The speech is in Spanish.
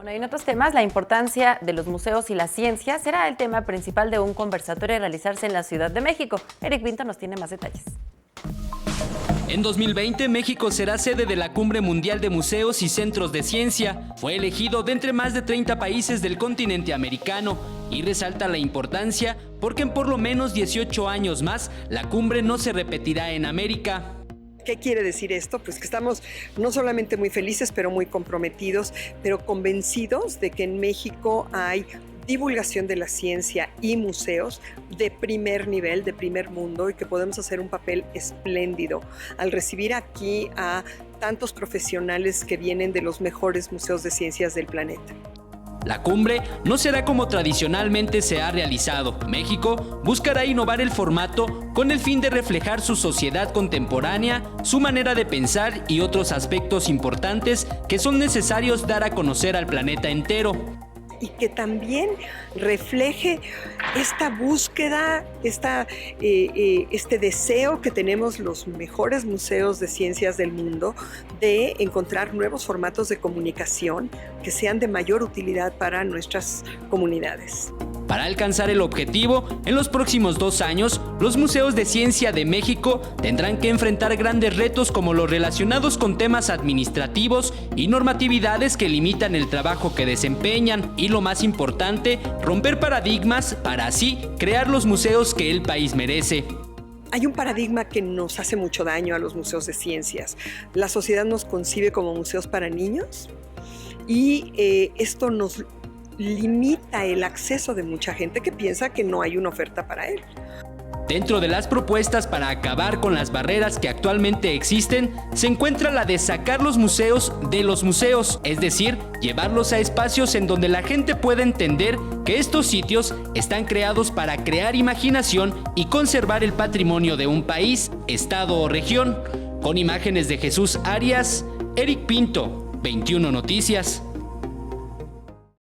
Bueno, y en otros temas, la importancia de los museos y la ciencia será el tema principal de un conversatorio a realizarse en la Ciudad de México. Eric Pinto nos tiene más detalles. En 2020, México será sede de la Cumbre Mundial de Museos y Centros de Ciencia. Fue elegido de entre más de 30 países del continente americano y resalta la importancia porque en por lo menos 18 años más, la cumbre no se repetirá en América. ¿Qué quiere decir esto? Pues que estamos no solamente muy felices, pero muy comprometidos, pero convencidos de que en México hay divulgación de la ciencia y museos de primer nivel, de primer mundo, y que podemos hacer un papel espléndido al recibir aquí a tantos profesionales que vienen de los mejores museos de ciencias del planeta. La cumbre no será como tradicionalmente se ha realizado. México buscará innovar el formato con el fin de reflejar su sociedad contemporánea, su manera de pensar y otros aspectos importantes que son necesarios dar a conocer al planeta entero. Y que también refleje esta búsqueda, este deseo que tenemos los mejores museos de ciencias del mundo de encontrar nuevos formatos de comunicación que sean de mayor utilidad para nuestras comunidades. Para alcanzar el objetivo, en los próximos 2 años, los museos de ciencia de México tendrán que enfrentar grandes retos como los relacionados con temas administrativos y normatividades que limitan el trabajo que desempeñan y, lo más importante, romper paradigmas para así crear los museos que el país merece. Hay un paradigma que nos hace mucho daño a los museos de ciencias. La sociedad nos concibe como museos para niños y esto nos limita el acceso de mucha gente que piensa que no hay una oferta para él. Dentro de las propuestas para acabar con las barreras que actualmente existen, se encuentra la de sacar los museos de los museos, es decir, llevarlos a espacios en donde la gente pueda entender que estos sitios están creados para crear imaginación y conservar el patrimonio de un país, estado o región. Con imágenes de Jesús Arias, Eric Pinto, 21 Noticias.